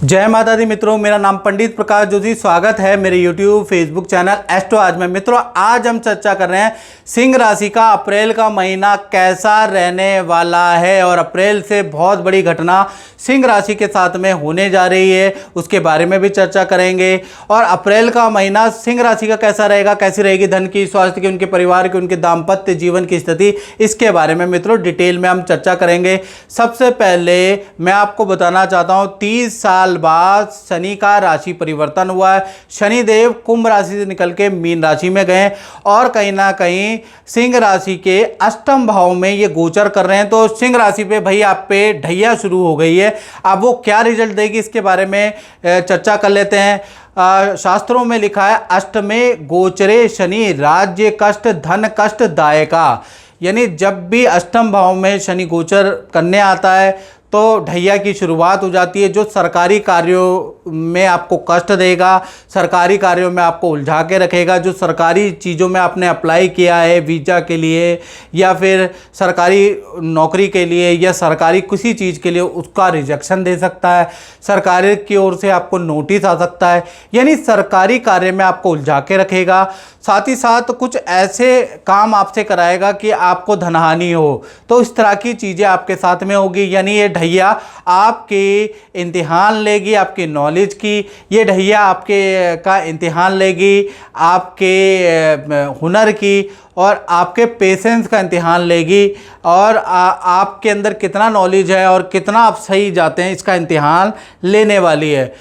जय माता दी मित्रों, मेरा नाम पंडित प्रकाश जोशी। स्वागत है मेरे YouTube फेसबुक चैनल एस्ट्रो आज में। मित्रों, आज हम चर्चा कर रहे हैं सिंह राशि का अप्रैल का महीना कैसा रहने वाला है और अप्रैल से बहुत बड़ी घटना सिंह राशि के साथ में होने जा रही है, उसके बारे में भी चर्चा करेंगे। और अप्रैल का महीना सिंह राशि का कैसा रहेगा, कैसी रहेगी धन की, स्वास्थ्य की, उनके परिवार की, उनके दाम्पत्य जीवन की स्थिति, इसके बारे में मित्रों डिटेल में हम चर्चा करेंगे। सबसे पहले मैं आपको बताना चाहता हूँ 30 साल बाद शनि का राशि परिवर्तन हुआ है। शनिदेव कुंभ राशि से निकल के मीन राशि में गए और कहीं ना कहीं सिंह राशि के अष्टम भाव में ये गोचर कर रहे हैं। तो सिंह राशि पे भाई आप पे ढैया शुरू हो गई है। अब वो क्या रिजल्ट देगी इसके बारे में चर्चा कर लेते हैं। शास्त्रों में लिखा है अष्टमे गोचरे शनि राज्य कष्ट धन कष्ट दायका, यानी जब भी अष्टम भाव में शनि गोचर करने आता है तो ढैया की शुरुआत हो जाती है। जो सरकारी कार्यों में आपको कष्ट देगा, सरकारी कार्यों में आपको उलझा के रखेगा, जो सरकारी चीज़ों में आपने अप्लाई किया है वीज़ा के लिए या फिर सरकारी नौकरी के लिए या सरकारी किसी चीज़ के लिए, उसका रिजेक्शन दे सकता है। सरकारी की ओर से आपको नोटिस आ सकता है, यानी सरकारी कार्य में आपको उलझा के रखेगा। साथ ही साथ कुछ ऐसे काम आपसे कराएगा कि आपको धनहानि हो, तो इस तरह की चीज़ें आपके साथ में होगी। यानी ये ढैया आपके इम्तिहान लेगी, आपकी नॉलेज की। ये ढैया आपके का इम्तिहान लेगी, आपके हुनर की और आपके पेशेंस का इम्तिहान लेगी और आपके अंदर कितना नॉलेज है और कितना आप सही जाते हैं, इसका इम्तिहान लेने वाली है।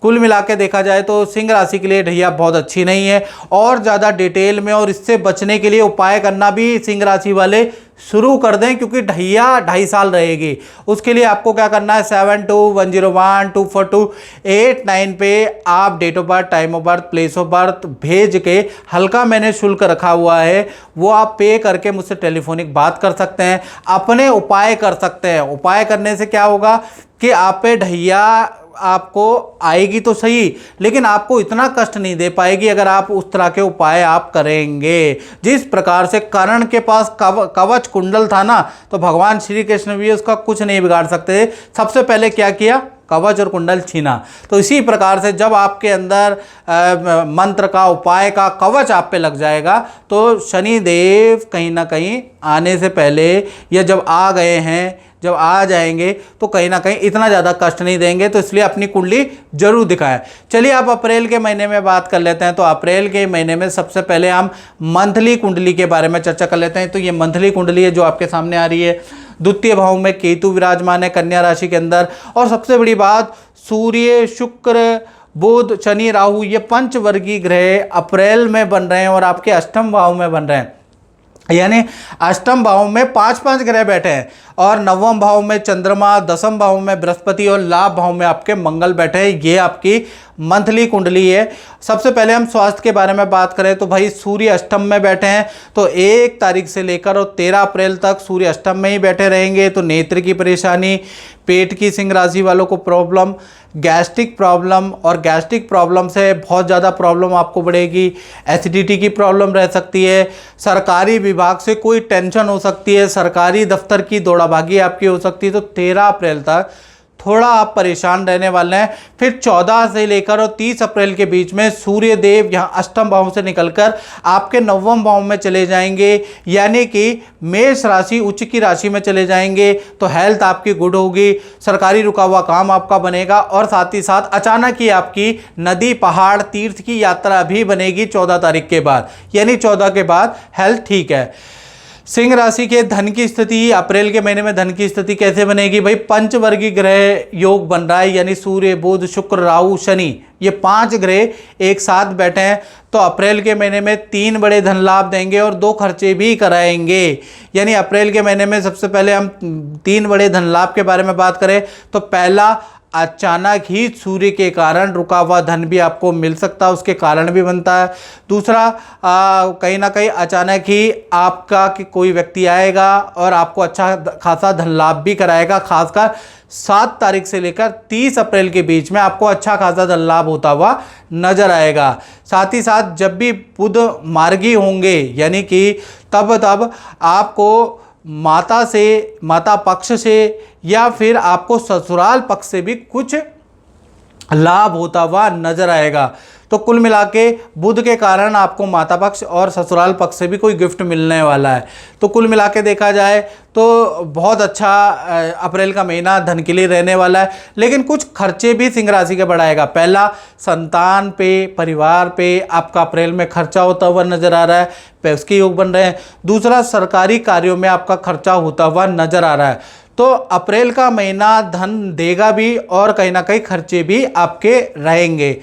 कुल मिला के देखा जाए तो सिंह राशि के लिए ढैया बहुत अच्छी नहीं है। और ज़्यादा डिटेल में और इससे बचने के लिए उपाय करना भी सिंह राशि वाले शुरू कर दें, क्योंकि ढैया 2.5 साल रहेगी। उसके लिए आपको क्या करना है, 7210124289 पे आप date of birth, time of birth, place of birth भेज के, हल्का मैंने शुल्क रखा हुआ है वो आप पे करके मुझसे टेलीफोनिक बात कर सकते हैं, अपने उपाय कर सकते हैं। उपाय करने से क्या होगा कि आप पे ढैया आपको आएगी तो सही, लेकिन आपको इतना कष्ट नहीं दे पाएगी अगर आप उस तरह के उपाय आप करेंगे। जिस प्रकार से कर्ण के पास कवच कुंडल था ना, तो भगवान श्री कृष्ण भी उसका कुछ नहीं बिगाड़ सकते। सबसे पहले क्या किया, कवच और कुंडल छीना। तो इसी प्रकार से जब आपके अंदर मंत्र का, उपाय का कवच आप पे लग जाएगा तो शनिदेव कहीं ना कहीं आने से पहले या जब आ गए हैं, जब आ जाएंगे तो कहीं ना कहीं इतना ज़्यादा कष्ट नहीं देंगे। तो इसलिए अपनी कुंडली जरूर दिखाएं। चलिए अब अप्रैल के महीने में बात कर लेते हैं। तो अप्रैल के महीने में सबसे पहले हम मंथली कुंडली के बारे में चर्चा कर लेते हैं। तो ये मंथली कुंडली है जो आपके सामने आ रही है। द्वितीय भाव में केतु विराजमान है कन्या राशि के अंदर। और सबसे बड़ी बात, सूर्य, शुक्र, बुध, शनि, राहु, ये पंचवर्गीय ग्रह अप्रैल में बन रहे हैं और आपके अष्टम भाव में बन रहे हैं। यानी अष्टम भाव में 5-5 ग्रह बैठे हैं और नवम भाव में चंद्रमा, दसम भाव में बृहस्पति और लाभ भाव में आपके मंगल बैठे हैं। ये आपकी मंथली कुंडली है। सबसे पहले हम स्वास्थ्य के बारे में बात करें तो भाई सूर्य अष्टम में बैठे हैं, तो 1 तारीख से लेकर और 13 अप्रैल तक सूर्य अष्टम में ही बैठे रहेंगे। तो नेत्र की परेशानी, पेट की, सिंह राशि वालों को प्रॉब्लम, गैस्ट्रिक प्रॉब्लम और गैस्ट्रिक प्रॉब्लम से बहुत ज़्यादा प्रॉब्लम आपको बढ़ेगी। एसिडिटी की प्रॉब्लम रह सकती है। सरकारी विभाग से कोई टेंशन हो सकती है, सरकारी दफ्तर की दौड़ाभागी आपकी हो सकती है। तो 13 अप्रैल तक थोड़ा आप परेशान रहने वाले हैं। फिर 14 से लेकर और 30 अप्रैल के बीच में सूर्य देव यहाँ अष्टम भाव से निकलकर आपके नवम भाव में चले जाएंगे, यानी कि मेष राशि, उच्च की राशि में चले जाएंगे। तो हेल्थ आपकी गुड होगी, सरकारी रुका हुआ काम आपका बनेगा और साथ ही साथ अचानक ही आपकी नदी, पहाड़, तीर्थ की यात्रा भी बनेगी 14 तारीख के बाद। यानी 14 के बाद हेल्थ ठीक है। सिंह राशि के धन की स्थिति, अप्रैल के महीने में धन की स्थिति कैसे बनेगी भाई, पंचवर्गीय ग्रह योग बन रहा है। यानी सूर्य, बुध, शुक्र, राहु, शनि, ये 5 ग्रह एक साथ बैठे हैं। तो अप्रैल के महीने में 3 बड़े धन लाभ देंगे और 2 खर्चे भी कराएंगे। यानी अप्रैल के महीने में सबसे पहले हम 3 बड़े धन लाभ के बारे में बात करें तो पहला, अचानक ही सूर्य के कारण रुका हुआ धन भी आपको मिल सकता है, उसके कारण भी बनता है। दूसरा, कहीं ना कहीं अचानक ही आपका कि कोई व्यक्ति आएगा और आपको अच्छा खासा धन लाभ भी कराएगा। खासकर 7 तारीख से लेकर 30 अप्रैल के बीच में आपको अच्छा खासा धन लाभ होता हुआ नजर आएगा। साथ ही साथ जब भी बुध मार्गी होंगे, यानी कि तब आपको माता पक्ष से या फिर आपको ससुराल पक्ष से भी कुछ लाभ होता हुआ नजर आएगा। तो कुल मिला के बुध के कारण आपको माता पक्ष और ससुराल पक्ष से भी कोई गिफ्ट मिलने वाला है। तो कुल मिला के देखा जाए तो बहुत अच्छा अप्रैल का महीना धन के लिए रहने वाला है। लेकिन कुछ खर्चे भी सिंह राशि के बढ़ाएगा। पहला, संतान पे, परिवार पे आपका अप्रैल में खर्चा होता हुआ नजर आ रहा है, पैसे के योग बन रहे हैं। दूसरा, सरकारी कार्यों में आपका खर्चा होता हुआ नजर आ रहा है। तो अप्रैल का महीना धन देगा भी और कहीं ना कहीं खर्चे भी आपके रहेंगे।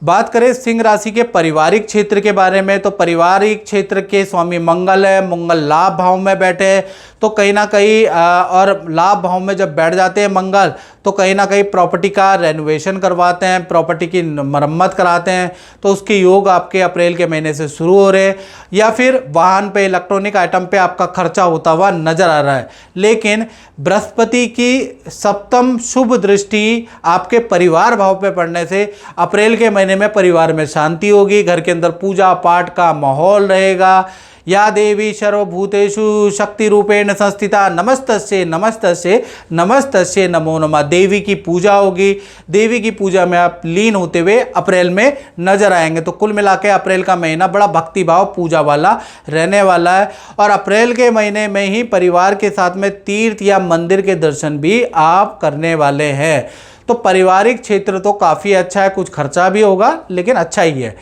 बात करें सिंह राशि के पारिवारिक क्षेत्र के बारे में, तो पारिवारिक क्षेत्र के स्वामी मंगल है, मंगल लाभ भाव में बैठे हैं। तो कहीं ना कहीं और लाभ भाव में जब बैठ जाते हैं मंगल, तो कहीं ना कहीं प्रॉपर्टी का रेनोवेशन करवाते हैं, प्रॉपर्टी की मरम्मत कराते हैं। तो उसके योग आपके अप्रैल के महीने से शुरू हो रहे हैं। या फिर वाहन पे, इलेक्ट्रॉनिक आइटम पे आपका खर्चा होता हुआ नजर आ रहा है। लेकिन बृहस्पति की सप्तम शुभ दृष्टि आपके परिवार भाव पे पड़ने से अप्रैल के महीने में परिवार में शांति होगी, घर के अंदर पूजा पाठ का माहौल रहेगा। या देवी सर्वभूतेषु शक्ति रूपेण संस्थिता नमस्तस्ये नमस्तस्ये नमस्तस्ये नमो नमः। देवी की पूजा होगी, देवी की पूजा में आप लीन होते हुए अप्रैल में नजर आएंगे। तो कुल मिला के अप्रैल का महीना बड़ा भक्ति भाव पूजा वाला रहने वाला है। और अप्रैल के महीने में ही परिवार के साथ में तीर्थ या मंदिर के दर्शन भी आप करने वाले हैं। तो पारिवारिक क्षेत्र तो काफ़ी अच्छा है, कुछ खर्चा भी होगा लेकिन अच्छा ही है।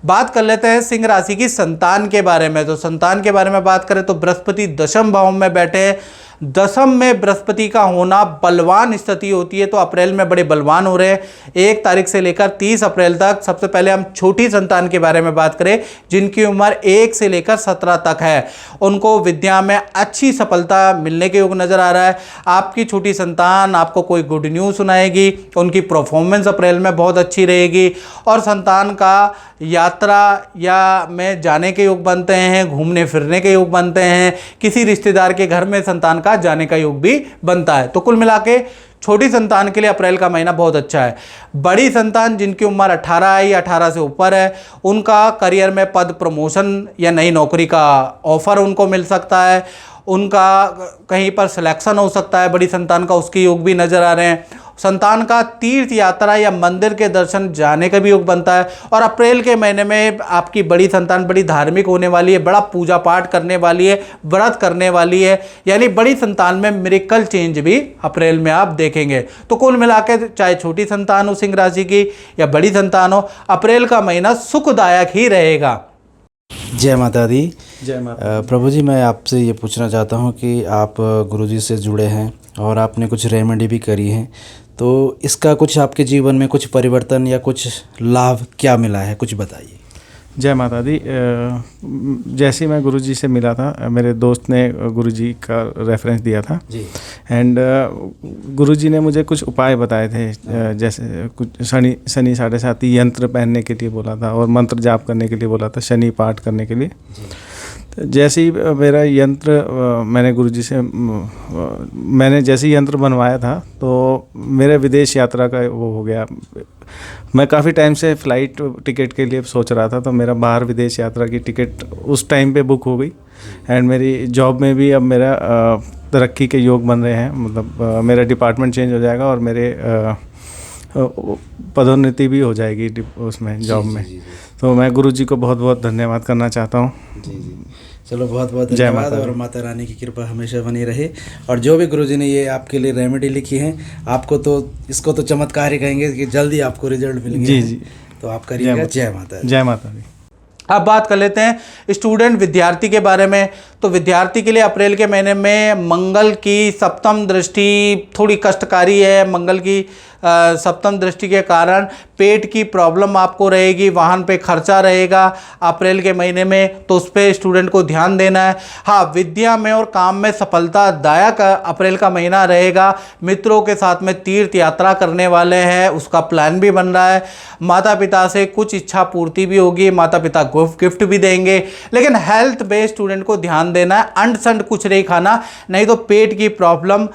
बात कर लेते हैं सिंह राशि की संतान के बारे में। तो संतान के बारे में बात करें तो बृहस्पति दशम भाव में बैठे हैं। दशम में बृहस्पति का होना बलवान स्थिति होती है। तो अप्रैल में बड़े बलवान हो रहे हैं। 1 तारीख से लेकर 30 अप्रैल तक। सबसे पहले हम छोटी संतान के बारे में बात करें, जिनकी उम्र 1 से लेकर 17 तक है, उनको विद्या में अच्छी सफलता मिलने के योग नजर आ रहा है। आपकी छोटी संतान आपको कोई गुड न्यूज़ सुनाएगी, उनकी परफॉर्मेंस अप्रैल में बहुत अच्छी रहेगी। और संतान का यात्रा या में जाने के योग बनते हैं, घूमने फिरने के योग बनते हैं, किसी रिश्तेदार के घर में संतान का जाने का योग भी बनता है। तो कुल मिला के छोटी संतान के लिए अप्रैल का महीना बहुत अच्छा है। बड़ी संतान जिनकी उम्र 18 है या 18 से ऊपर है, उनका करियर में पद प्रमोशन या नई नौकरी का ऑफर उनको मिल सकता है, उनका कहीं पर सिलेक्शन हो सकता है बड़ी संतान का, उसके योग भी नजर आ रहे हैं। संतान का तीर्थ यात्रा या मंदिर के दर्शन जाने का भी योग बनता है। और अप्रैल के महीने में आपकी बड़ी संतान बड़ी धार्मिक होने वाली है, बड़ा पूजा पाठ करने वाली है, व्रत करने वाली है, यानी बड़ी संतान में मिरेकल चेंज भी अप्रैल में आप देखेंगे। तो कुल मिला के चाहे छोटी संतान हो सिंह राशि की या बड़ी संतान हो, अप्रैल का महीना सुखदायक ही रहेगा। जय माता दी। जय माता। प्रभु जी, मैं आपसे ये पूछना चाहता हूँ कि आप गुरुजी से जुड़े हैं और आपने कुछ रेमेडी भी करी है, तो इसका कुछ आपके जीवन में कुछ परिवर्तन या कुछ लाभ क्या मिला है, कुछ बताइए। जय माता दी। जैसे ही मैं गुरुजी से मिला था, मेरे दोस्त ने गुरुजी का रेफरेंस दिया था जी। एंड गुरुजी ने मुझे कुछ उपाय बताए थे, जैसे कुछ शनि 7.5 यंत्र पहनने के लिए बोला था और मंत्र जाप करने के लिए बोला था, शनि पाठ करने के लिए। जैसे ही मेरा यंत्र मैंने गुरुजी से मैंने जैसे ही यंत्र बनवाया था तो मेरे विदेश यात्रा का वो हो गया। मैं काफ़ी टाइम से फ़्लाइट टिकट के लिए सोच रहा था, तो मेरा बाहर विदेश यात्रा की टिकट उस टाइम पे बुक हो गई। एंड मेरी जॉब में भी अब मेरा तरक्की के योग बन रहे हैं, मतलब मेरा डिपार्टमेंट चेंज हो जाएगा और मेरे पदोन्नति भी हो जाएगी उसमें जॉब में। तो मैं गुरुजी को बहुत बहुत धन्यवाद करना चाहता हूँ। जी। चलो बहुत बहुत धन्यवाद और माता रानी की कृपा हमेशा बनी रहे। और जो भी गुरुजी ने ये आपके लिए रेमेडी लिखी है, आपको तो इसको तो चमत्कार ही कहेंगे कि जल्दी आपको रिजल्ट मिलेंगे। जी जी, तो आप करिएगा। जय माता। जय माता दी। अब बात कर लेते हैं स्टूडेंट विद्यार्थी के बारे में। तो विद्यार्थी के लिए अप्रैल के महीने में मंगल की सप्तम दृष्टि थोड़ी कष्टकारी है। मंगल की सप्तम दृष्टि के कारण पेट की प्रॉब्लम आपको रहेगी, वाहन पे खर्चा रहेगा अप्रैल के महीने में, तो उस पर स्टूडेंट को ध्यान देना है। हाँ, विद्या में और काम में सफलतादायक अप्रैल का महीना रहेगा। मित्रों के साथ में तीर्थ यात्रा करने वाले हैं, उसका प्लान भी बन रहा है। माता पिता से कुछ इच्छा पूर्ति भी होगी, माता पिता गिफ्ट भी देंगे। लेकिन हेल्थ बेस्ड स्टूडेंट को ध्यान देना है, अंड संड कुछ नहीं खाना, नहीं तो पेट की प्रॉब्लम,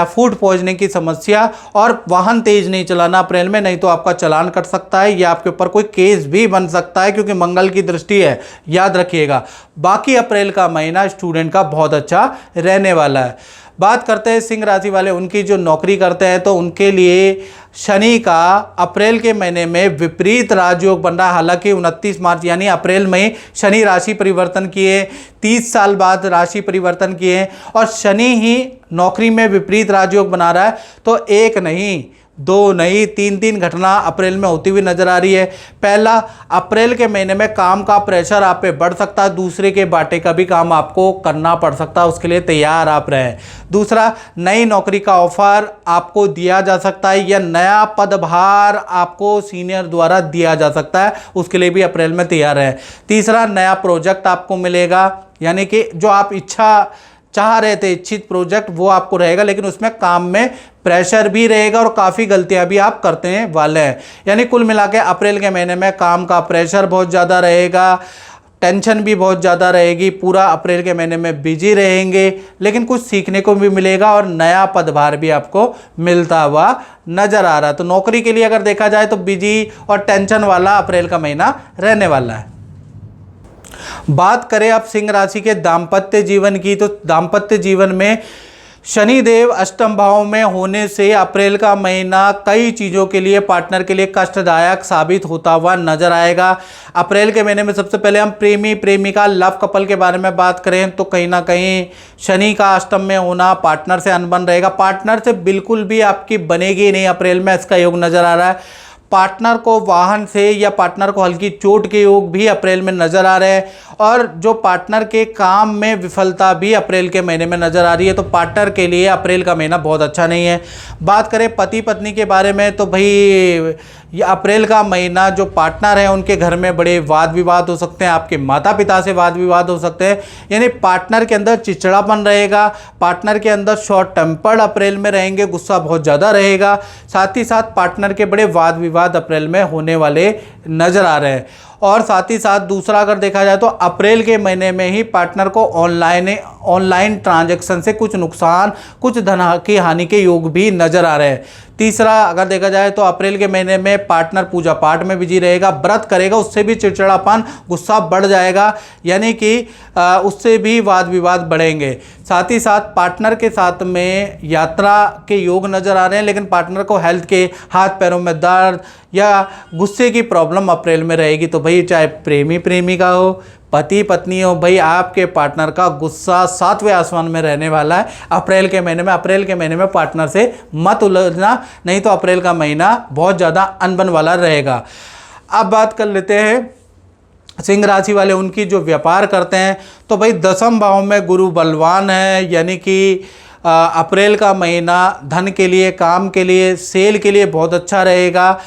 फूड पॉइजनिंग की समस्या, और वाहन तेज नहीं चलाना अप्रैल में, नहीं तो आपका चालान कट सकता है या आपके ऊपर कोई केस भी बन सकता है, क्योंकि मंगल की दृष्टि है, याद रखिएगा। बाकी अप्रैल का महीना स्टूडेंट का बहुत अच्छा रहने वाला है। बात करते हैं सिंह राशि वाले उनकी जो नौकरी करते हैं, तो उनके लिए शनि का अप्रैल के महीने में विपरीत राजयोग बन रहा है। हालांकि 29 मार्च यानी अप्रैल में शनि राशि परिवर्तन किए, 30 साल बाद राशि परिवर्तन किए और शनि ही नौकरी में विपरीत राजयोग बना रहा है। तो एक नहीं, दो नहीं, तीन घटना अप्रैल में होती हुई नजर आ रही है। पहला, अप्रैल के महीने में काम का प्रेशर आप पे बढ़ सकता है, दूसरे के बाटे का भी काम आपको करना पड़ सकता है, उसके लिए तैयार आप रहें। दूसरा, नई नौकरी का ऑफर आपको दिया जा सकता है या नया पदभार आपको सीनियर द्वारा दिया जा सकता है, उसके लिए भी अप्रैल में तैयार रहें। तीसरा, नया प्रोजेक्ट आपको मिलेगा, यानी कि जो आप इच्छा चाह रहे थे, इच्छित प्रोजेक्ट वो आपको रहेगा, लेकिन उसमें काम में प्रेशर भी रहेगा और काफ़ी गलतियां भी आप करते हैं वाले हैं। यानी कुल मिला के अप्रैल के महीने में काम का प्रेशर बहुत ज़्यादा रहेगा, टेंशन भी बहुत ज़्यादा रहेगी, पूरा अप्रैल के महीने में बिजी रहेंगे, लेकिन कुछ सीखने को भी मिलेगा और नया पदभार भी आपको मिलता हुआ नज़र आ रहा है। तो नौकरी के लिए अगर देखा जाए तो बिजी और टेंशन वाला अप्रैल का महीना रहने वाला है। बात करें अब सिंह राशि के दाम्पत्य जीवन की, तो दाम्पत्य जीवन में शनिदेव अष्टम भाव में होने से अप्रैल का महीना कई चीज़ों के लिए, पार्टनर के लिए कष्टदायक साबित होता हुआ नजर आएगा। अप्रैल के महीने में सबसे पहले हम प्रेमी प्रेमिका लव कपल के बारे में बात करें तो कहीं ना कहीं शनि का अष्टम में होना पार्टनर से अनबन रहेगा, पार्टनर से बिल्कुल भी आपकी बनेगी नहीं अप्रैल में, इसका योग नज़र आ रहा है। पार्टनर को वाहन से या पार्टनर को हल्की चोट के योग भी अप्रैल में नज़र आ रहे हैं और जो पार्टनर के काम में विफलता भी अप्रैल के महीने में नज़र आ रही है। तो पार्टनर के लिए अप्रैल का महीना बहुत अच्छा नहीं है। बात करें पति पत्नी के बारे में तो भाई ये अप्रैल का महीना जो पार्टनर है उनके घर में बड़े वाद विवाद हो सकते हैं, आपके माता पिता से वाद विवाद हो सकते हैं, यानी पार्टनर के अंदर चिड़चिड़ापन रहेगा, पार्टनर के अंदर शॉर्ट टेम्पर्ड अप्रैल में रहेंगे, गुस्सा बहुत ज़्यादा रहेगा, साथ ही साथ पार्टनर के बड़े वाद विवाद अप्रैल में होने वाले नज़र आ रहे हैं। और साथ ही साथ दूसरा अगर देखा जाए तो अप्रैल के महीने में ही पार्टनर को ऑनलाइन ट्रांजैक्शन से कुछ नुकसान, कुछ धन की हानि के योग भी नज़र आ रहे हैं। तीसरा अगर देखा जाए तो अप्रैल के महीने में पार्टनर पूजा पाठ में बिजी रहेगा, व्रत करेगा, उससे भी चिड़चिड़ापन, गुस्सा बढ़ जाएगा, यानी कि उससे भी वाद विवाद बढ़ेंगे। साथ ही साथ पार्टनर के साथ में यात्रा के योग नज़र आ रहे हैं, लेकिन पार्टनर को हेल्थ के, हाथ पैरों में दर्द या गुस्से की प्रॉब्लम अप्रैल में रहेगी। तो भाई चाहे प्रेमी प्रेमिका हो, पति पत्नी हो, भाई आपके पार्टनर का गुस्सा 7वें आसमान में रहने वाला है अप्रैल के महीने में। अप्रैल के महीने में पार्टनर से मत उलझना, नहीं तो अप्रैल का महीना बहुत ज़्यादा अनबन वाला रहेगा। अब बात कर लेते हैं सिंह राशि वाले उनकी जो व्यापार करते हैं, तो भाई 10वें भाव में गुरु बलवान है, यानी कि अप्रैल का महीना धन के लिए, काम के लिए, सेल के लिए बहुत अच्छा रहेगा,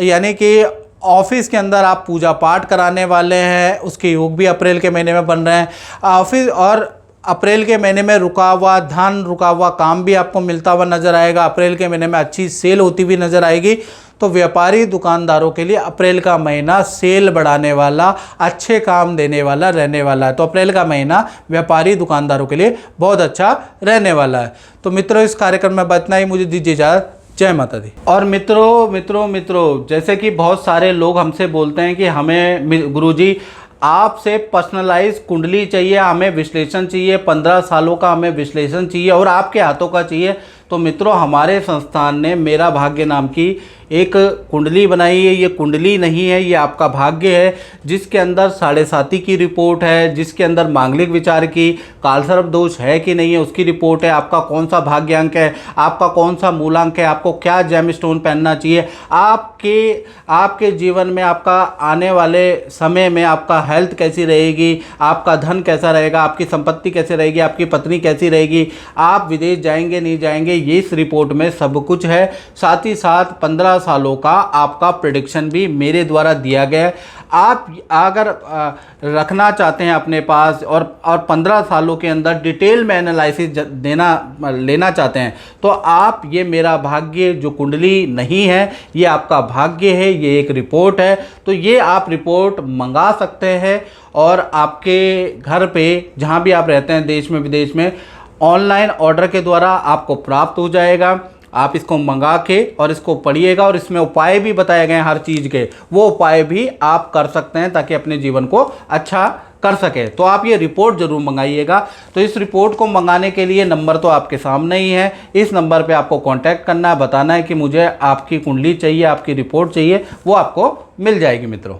यानी कि ऑफिस के अंदर आप पूजा पाठ कराने वाले हैं, उसके योग भी अप्रैल के महीने में बन रहे हैं। ऑफिस और अप्रैल के महीने में रुका हुआ धन, रुका हुआ काम भी आपको मिलता हुआ नज़र आएगा। अप्रैल के महीने में अच्छी सेल होती हुई नज़र आएगी। तो व्यापारी दुकानदारों के लिए अप्रैल का महीना सेल बढ़ाने वाला, अच्छे काम देने वाला रहने वाला है। तो अप्रैल का महीना व्यापारी दुकानदारों के लिए बहुत अच्छा रहने वाला है। तो मित्रों, इस कार्यक्रम में इतना ही, मुझे दीजिए इजाज़त। जय माता दी। और मित्रों जैसे कि बहुत सारे लोग हमसे बोलते हैं कि हमें गुरुजी आपसे पर्सनलाइज कुंडली चाहिए, हमें विश्लेषण चाहिए, 15 सालों का हमें विश्लेषण चाहिए और आपके हाथों का चाहिए। तो मित्रों, हमारे संस्थान ने मेरा भाग्य नाम की एक कुंडली बनाई है। ये कुंडली नहीं है, ये आपका भाग्य है, जिसके अंदर 7.5 की रिपोर्ट है, जिसके अंदर मांगलिक विचार की, कालसर्प दोष है कि नहीं है उसकी रिपोर्ट है, आपका कौन सा भाग्य अंक है, आपका कौन सा मूलांक है, आपको क्या जेम स्टोन पहनना चाहिए, आपके जीवन में आपका आने वाले समय में आपका हेल्थ कैसी रहेगी, आपका धन कैसा रहेगा, आपकी संपत्ति कैसी रहेगी, आपकी पत्नी कैसी रहेगी, आप विदेश जाएंगे नहीं जाएंगे, ये इस रिपोर्ट में सब कुछ है। साथ ही साथ 15 सालों का आपका प्रेडिक्शन भी मेरे द्वारा दिया गया है। आप अगर रखना चाहते हैं अपने पास और 15 सालों के अंदर डिटेल में एनालिसिस लेना चाहते हैं, तो आप ये मेरा भाग्य जो कुंडली नहीं है, ये आपका भाग्य है, ये एक रिपोर्ट है। तो ये आप रिपोर्ट मंगा सकते हैं और आपके घर पे जहाँ भी आप रहते हैं, देश में विदेश में, ऑनलाइन ऑर्डर के द्वारा आपको प्राप्त हो जाएगा। आप इसको मंगा के और इसको पढ़िएगा, और इसमें उपाय भी बताए गए हैं हर चीज़ के, वो उपाय भी आप कर सकते हैं ताकि अपने जीवन को अच्छा कर सके। तो आप ये रिपोर्ट जरूर मंगाइएगा। तो इस रिपोर्ट को मंगाने के लिए नंबर तो आपके सामने ही है, इस नंबर पे आपको कांटेक्ट करना है, बताना है कि मुझे आपकी कुंडली चाहिए, आपकी रिपोर्ट चाहिए, वो आपको मिल जाएगी मित्रों।